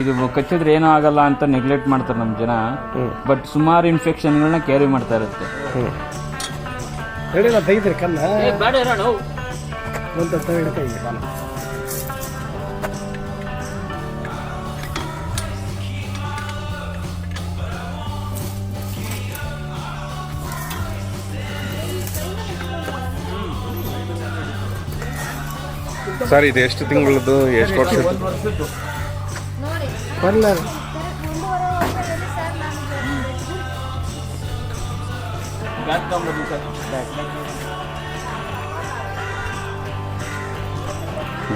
ಇದು ಕಚ್ಚಿದ್ರೆ ಏನೂ ಆಗಲ್ಲ ಅಂತ ನೆಗ್ಲೆಕ್ಟ್ ಮಾಡ್ತಾರೆ ನಮ್ಮ ಜನ. ಬಟ್ ಸುಮಾರು ಇನ್ಫೆಕ್ಷನ್ಗಳನ್ನ ಕ್ಯಾರಿ ಮಾಡ್ತಾ ಇರುತ್ತೆ. ತೆಗಿದ್ರಿ ಕನ್ನ ಸರ್ ಇದು ಎಷ್ಟು ತಿಂಗಳದ್ದು, ಎಷ್ಟು ವರ್ಷದ್ದು? ಬರಲ್ಲ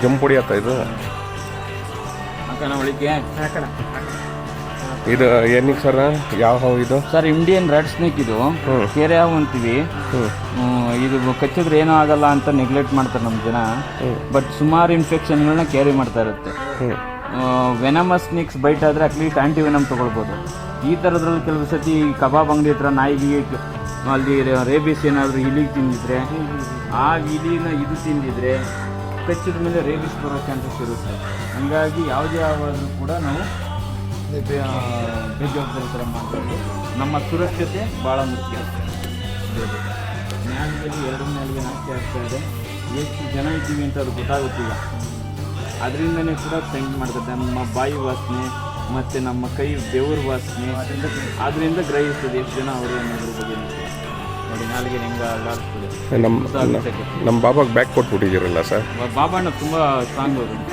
ಜಂಪ್ ಹೊಡಿಯತ್ತ ಇದು? ಇದು ಏನಿಗೆ ಸರ್? ಯಾವ ಹಾವು ಇದು ಸರ್? Indian red snake. ಇದು ಕೆರೆ ಹಾವು ಅಂತೀವಿ. ಇದು ಕಚ್ಚಿದ್ರೆ ಏನೂ ಆಗಲ್ಲ ಅಂತ ನೆಗ್ಲೆಕ್ಟ್ ಮಾಡ್ತಾರೆ ನಮ್ಮ ಜನ. ಬಟ್ ಸುಮಾರು ಇನ್ಫೆಕ್ಷನ್ಗಳನ್ನ ಕ್ಯಾರಿ ಮಾಡ್ತಾ ಇರುತ್ತೆ. ವೆನಮಸ್ ಸ್ನೇಕ್ಸ್ ಬೈಟ್ ಆದರೆ ಅಟ್ಲೀಸ್ಟ್ ಆ್ಯಂಟಿವೆನಮ್ ತೊಗೊಳ್ಬೋದು. ಈ ಥರದ್ರಲ್ಲಿ ಕೆಲವು ಸತಿ ಕಬಾಬ್ ಅಂಗಡಿ ಹತ್ರ ನಾಯಿಗೆ ಅಲ್ಲಿ ರೇಬಿಸ್ ಏನಾದರೂ ಇಲಿಗೆ ತಿಂದಿದ್ರೆ, ಆ ಇಲಿನ ಇದು ತಿಂದಿದ್ರೆ ಕಚ್ಚಿದ ಮೇಲೆ ರೇಬಿಸ್ ಬರೋ ಚಾನ್ಸಸ್ ಇರುತ್ತೆ. ಹಂಗಾಗಿ ಯಾವುದೇ ಆದರೂ ಕೂಡ ನಾವು ಬೇಜವಾಬ್ದಾರಿ ಥರ ಮಾಡಬೇಕು. ನಮ್ಮ ಸುರಕ್ಷತೆ ಭಾಳ ಮುಖ್ಯ. ನ್ಯಾಯದಲ್ಲಿ ಎರಡು ನ್ಯಾಯಗೆ ನಾಚಿಕೆ ಆಗ್ತಾ ಇದೆ. ಎಷ್ಟು ಜನ ಇದ್ದೀವಿ ಅಂತ ಅದು ಗೊತ್ತಾಗುತ್ತಿಲ್ಲ. ಅದರಿಂದನೇ ಕೂಡ ಥಿಂಕ್ ಮಾಡ್ತದೆ. ನಮ್ಮ ಬಾಯಿ ವಾಸನೆ ಮತ್ತು ನಮ್ಮ ಕೈ ಬೆವರು ವಾಸನೆ ಅದರಿಂದ ಗ್ರಹಿಸ್ತದೆ ಎಷ್ಟು ಜನ ಅವರು ಅನ್ನೋದ್ರ ಬಗ್ಗೆ. ನೋಡಿ ನಾಲಿಗೆ ಹೆಂಗೆ ಅಲ್ಲಾಡ್ತದೆ. ನಮ್ಮ ಬಾಬಾಗೆ ಬ್ಯಾಕ್ ಕೊಟ್ಬಿಟ್ಟಿದ್ದೀರಲ್ಲ ಸರ್? ಬಾಬಣ್ಣ ತುಂಬ ಸ್ಟ್ರಾಂಗ್ ಹೋಗೋದು.